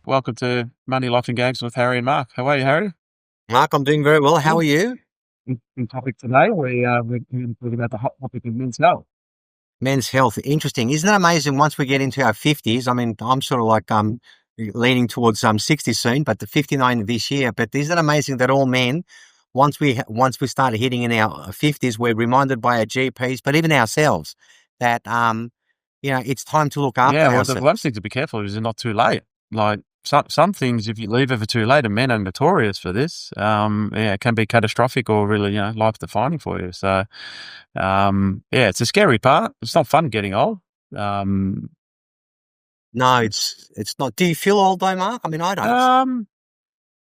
Welcome to Money, Life and Gags with Harry and Mark. How are you, Harry? Mark, I'm doing very well. How are Good. you? In topic today, we're going to talk about the hot topic of men's health. Men's health. Interesting. Isn't it amazing once we get into our 50s? I mean, I'm sort of like leaning towards 60 soon, but the 59 this year. But isn't it amazing that all men, once we start hitting in our 50s, we're reminded by our GPs, but even ourselves, that it's time to look after Yeah, well, the one ourselves. thing to be careful of is not too late. Like some things, if you leave it for too late, and men are notorious for this. It can be catastrophic or really, life defining for you. So, it's a scary part. It's not fun getting old. Um, No, it's not. Do you feel old though, Mark? I mean, I don't. um,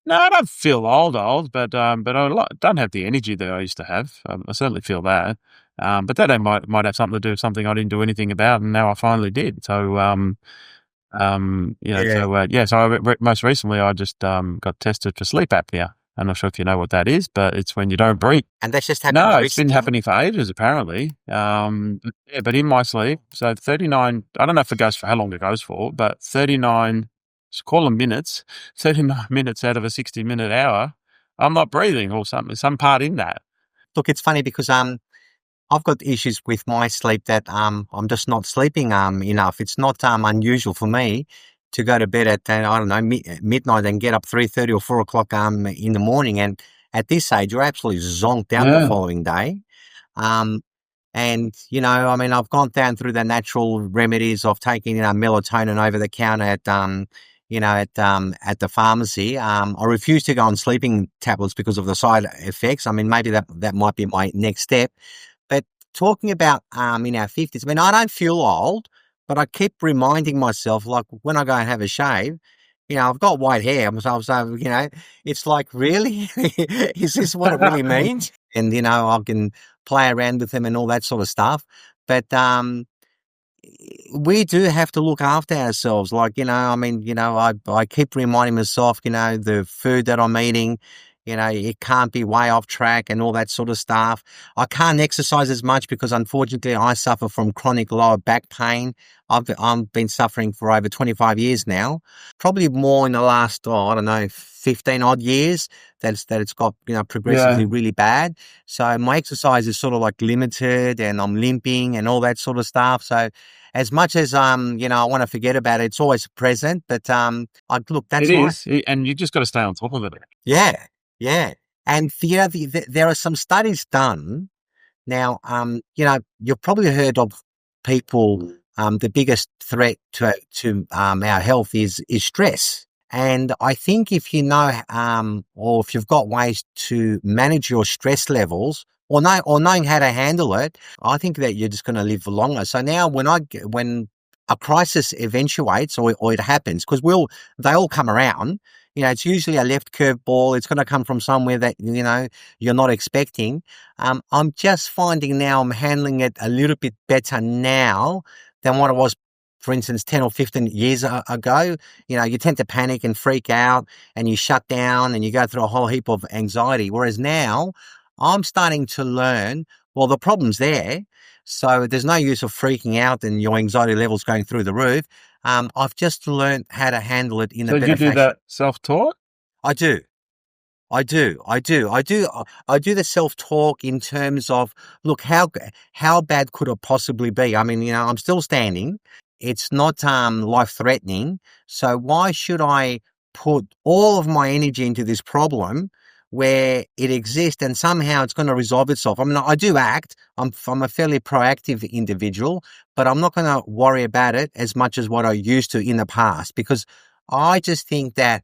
no, I don't feel old, but don't have the energy that I used to have. I certainly feel that. But that might have something to do with something I didn't do anything about, and now I finally did. So, Yeah. so most recently I just got tested for sleep apnea. I'm not sure if you know what that is, but it's when you don't breathe. And that's just happened No, it's been recently. happening for ages, apparently. But in my sleep, so 39, I don't know if it goes for how long it goes for, but 39, just call them minutes, 39 minutes out of a 60-minute hour, I'm not breathing or something, some part in that. Look, it's funny because I've got issues with my sleep that I'm just not sleeping enough. It's not unusual for me to go to bed at I don't know midnight and get up 3:30 or 4 o'clock in the morning. And at this age, you're absolutely zonked out the Yeah. following day. Um, and I mean, I've gone down through the natural remedies of taking melatonin over the counter at the pharmacy. I refuse to go on sleeping tablets because of the side effects. I mean, maybe that might be my next step. But talking about in our 50s, I mean, I don't feel old, but I keep reminding myself, like when I go and have a shave, I've got white hair. So, it's like, really? Is this what it really means? And, I can play around with them and all that sort of stuff. But we do have to look after ourselves. Like, I mean, I keep reminding myself, the food that I'm eating, it can't be way off track and all that sort of stuff. I can't exercise as much because unfortunately I suffer from chronic lower back pain. I've been suffering for over 25 years now, probably more in the last, I don't know, 15 odd years that it's got, Yeah, progressively really bad. So my exercise is sort of like limited and I'm limping and all that sort of stuff. So as much as I want to forget about it, it's always present. But look, it that's life. is. And you just got to stay on top of it. Yeah, yeah. And there are some studies done now. You've probably heard of people. The biggest threat to our health is stress. And I think if you know, or if you've got ways to manage your stress levels, or knowing how to handle it, I think that you're just going to live longer. So now, when a crisis eventuates or it happens, because they all come around. It's usually a left curve ball. It's going to come from somewhere that you're not expecting. I'm just finding now I'm handling it a little bit better now than what it was, for instance, 10 or 15 years ago. You tend to panic and freak out and you shut down and you go through a whole heap of anxiety. Whereas now I'm starting to learn, well, the problem's there. So there's no use of freaking out and your anxiety levels going through the roof. I've just learned how to handle it in a So do you better do fashion. that self-taught? I do. I do the self-talk in terms of, look, how bad could it possibly be? I mean, I'm still standing. It's not life-threatening. So why should I put all of my energy into this problem where it exists and somehow it's going to resolve itself? I mean, I do act. I'm a fairly proactive individual, but I'm not going to worry about it as much as what I used to in the past because I just think that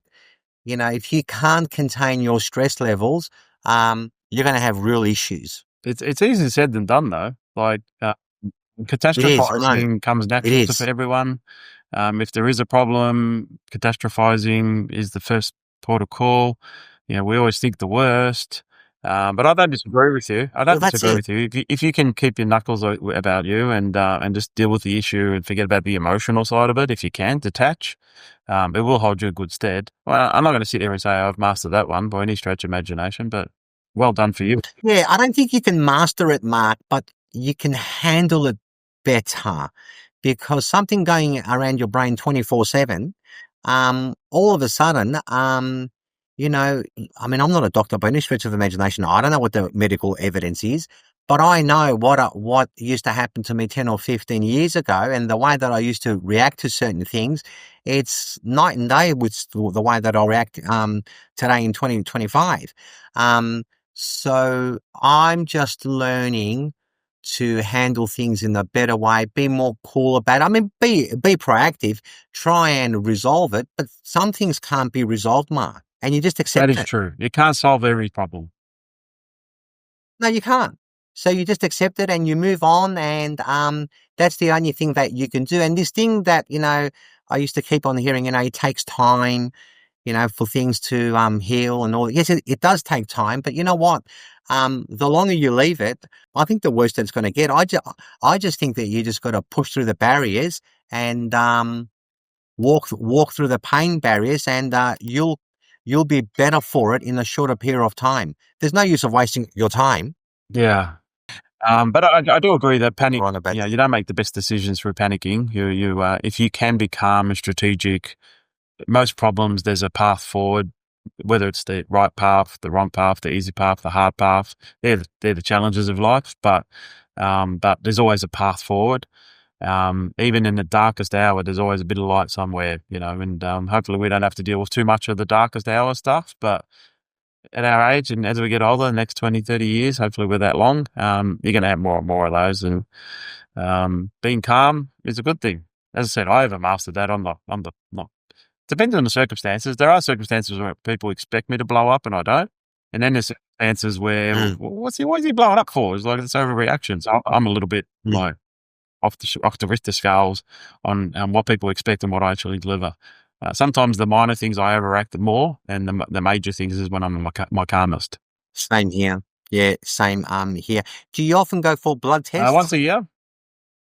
if you can't contain your stress levels, you're going to have real issues. It's easier said than done, though. Like, It is, I know, catastrophizing comes it natural to is. everyone. If there is a problem, catastrophizing is the first port of call. We always think the worst. But I don't disagree with you. I Well, don't that's disagree it. with you. If you can keep your knuckles about you and just deal with the issue and forget about the emotional side of it, if you can detach, it will hold you in good stead. Well, I'm not going to sit here and say I've mastered that one by any stretch of imagination, but well done for you. Yeah, I don't think you can master it, Mark, but you can handle it better because something going around your brain 24/7, all of a sudden, you know, I mean, I'm not a doctor by any stretch of the imagination. I don't know what the medical evidence is, but I know what used to happen to me 10 or 15 years ago, and the way that I used to react to certain things, it's night and day with the way that I react today in 2025. So I'm just learning to handle things in a better way, be more cool about it. I mean, be proactive, try and resolve it, but some things can't be resolved, Mark, and you just That accept is it. true. You can't solve every problem. No, you can't. So you just accept it and you move on, and that's the only thing that you can do. And this thing that, I used to keep on hearing, it takes time, for things to heal and all. Yes, it does take time, but you know what? The longer you leave it, I think the worse that it's going to get. I just think that you just got to push through the barriers and walk through the pain barriers, and you'll be better for it in a shorter period of time. There's no use of wasting your time. Yeah. But I do agree that panic, Wrong about you don't make the best decisions through panicking. If you can be calm and strategic, most problems, there's a path forward, whether it's the right path, the wrong path, the easy path, the hard path. They're the challenges of life, but there's always a path forward. Even in the darkest hour, there's always a bit of light somewhere, and hopefully we don't have to deal with too much of the darkest hour stuff, but at our age and as we get older, the next 20, 30 years, hopefully we're that long, you're going to have more and more of those. And being calm is a good thing. As I said, I haven't mastered that. I'm not. Depending on the circumstances, there are circumstances where people expect me to blow up and I don't. And then there's circumstances where, what is he blowing up for? It's like it's overreaction. So I'm a little bit like off the Richter scales on what people expect and what I actually deliver. Sometimes the minor things I overreact more, and the major things is when I'm my calmest. Same here. Yeah, same here. Do you often go for blood tests? Once a year.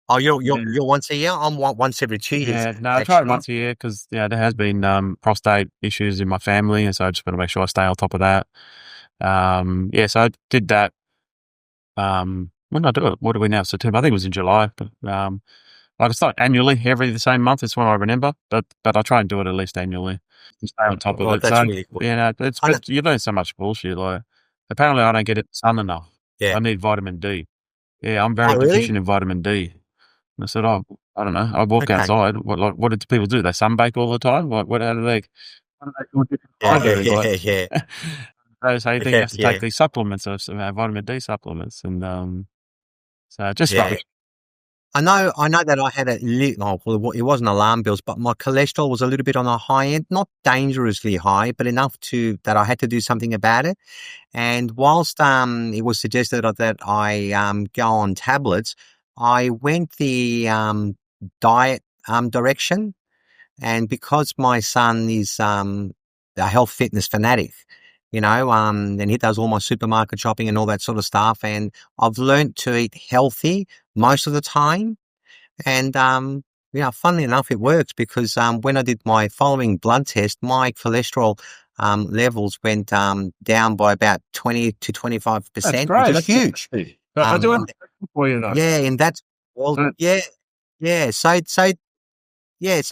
Oh, you're once a year? I'm once every 2 years. Yeah, no, I try it once a year because there has been prostate issues in my family, and so I just want to make sure I stay on top of that. So I did that. When did I do it? What are we now? September? I think it was in July. But like it's not annually, every the same month. It's when I remember, but I try and do it at least annually to stay on top of it. That's So really cool. but you learn so much bullshit. Like apparently I don't get it sun enough. Yeah. I need vitamin D. Yeah, I'm very really? deficient in vitamin D. And I said, I don't know. I walk outside. What do people do? They sunbake all the time? How do they do different Yeah. So you think you have to take these supplements, vitamin D supplements, and so just rubbish. I know that I had it wasn't alarm bells, but my cholesterol was a little bit on the high end, not dangerously high, but enough that I had to do something about it. And whilst it was suggested that I go on tablets, I went the diet direction, and because my son is a health fitness fanatic, and he does all my supermarket shopping and all that sort of stuff, and I've learned to eat healthy most of the time. And funnily enough, it works because when I did my following blood test, my cholesterol levels went down by about 20 to 25%, which is huge. But I do have a question for you though. Yeah, and that's yeah. So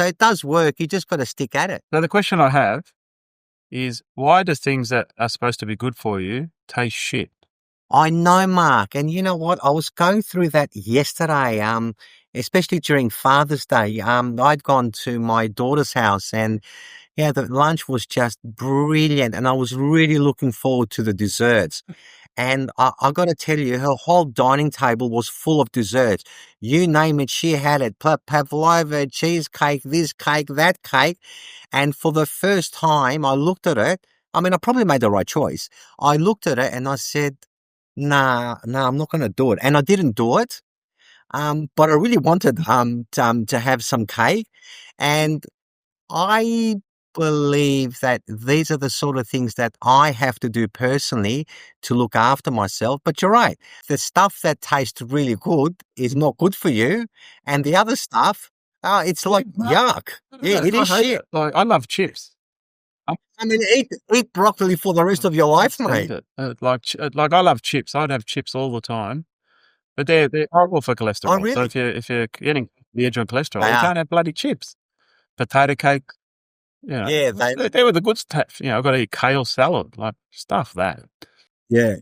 it does work. You just got to stick at it. So the question I have is, why do things that are supposed to be good for you taste shit? I know, Mark, and you know what? I was going through that yesterday. Especially during Father's Day. I'd gone to my daughter's house, and the lunch was just brilliant, and I was really looking forward to the desserts. And I got to tell you, her whole dining table was full of desserts. You name it, she had it. Pavlova, cheesecake, this cake, that cake. And for the first time, I looked at it. I mean, I probably made the right choice. I looked at it and I said, nah, I'm not going to do it. And I didn't do it. But I really wanted to have some cake. And I believe that these are the sort of things that I have to do personally to look after myself. But you're right. The stuff that tastes really good is not good for you. And the other stuff, it's like yuck. Yeah, it is shit. Like, I love chips. I mean, eat broccoli for the rest of your life, mate. Like I love chips. I'd have chips all the time. But they're horrible for cholesterol. Oh, really? So if you're getting the edge on cholesterol, you can't have bloody chips. Potato cake. Yeah, They were the good stuff. I've got to eat kale salad, like stuff that. yeah,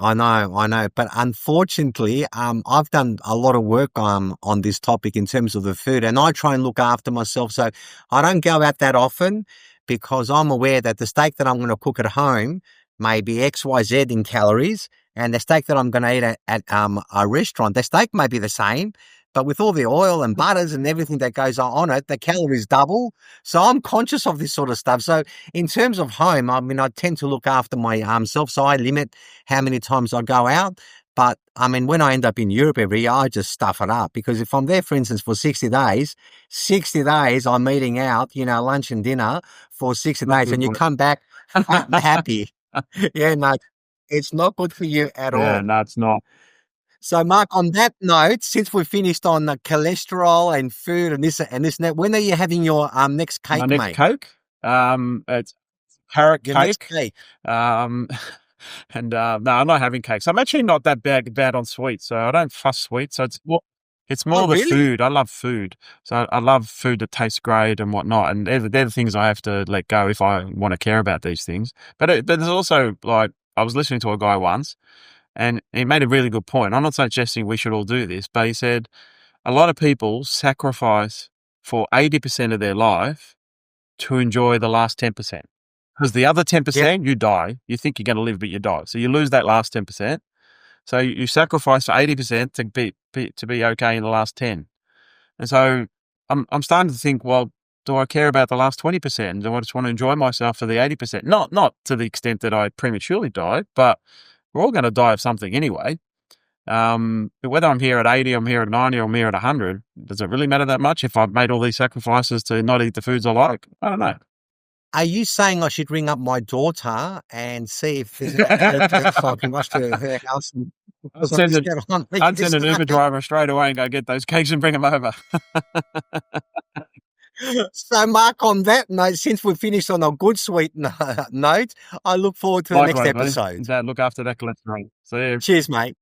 I know. But unfortunately, I've done a lot of work on this topic in terms of the food, and I try and look after myself. So I don't go out that often because I'm aware that the steak that I'm going to cook at home may be XYZ in calories, and the steak that I'm going to eat at a restaurant, the steak may be the same, but with all the oil and butters and everything that goes on it, the calories double. So I'm conscious of this sort of stuff. So in terms of home, I mean, I tend to look after my self, so I limit how many times I go out. But I mean, when I end up in Europe every year, I just stuff it up because if I'm there, for instance, for 60 days, I'm eating out, lunch and dinner for 60 days, and you come back happy. Yeah, no, it's not good for you at Yeah, all. no, it's not. So, Mark, on that note, since we've finished on the cholesterol and food and this and that, when are you having your next cake, My next mate? Coke, it's carrot Your next cake. cake. And no, I'm not having cakes. I'm actually not that bad on sweets, so I don't fuss sweets. So it's more Oh, the really? food. I love food, so I love food that tastes great and whatnot. And they're the things I have to let go if I want to care about these things. But there's also like I was listening to a guy once, and he made a really good point. I'm not suggesting we should all do this, but he said a lot of people sacrifice for 80% of their life to enjoy the last 10%. Because the other 10%, you die. You think you're going to live, but you die. So you lose that last 10%. So you sacrifice for 80% to be okay in the last 10. And so I'm starting to think, well, do I care about the last 20%? Do I just want to enjoy myself for the 80%? Not to the extent that I prematurely die, but we're all going to die of something anyway. But whether I'm here at 80, I'm here at 90, or I'm here at 100, does it really matter that much if I've made all these sacrifices to not eat the foods I like? I don't know. Are you saying I should ring up my daughter and see if there's if I can rush to her house and I'd sort this send, out on I'd send this an Uber driver straight away and go get those cakes and bring them over. So, Mark, on that note, since we've finished on a good sweet note, I look forward to the next Likewise, buddy. episode. Dad, look after that cholesterol. See you. Cheers, mate.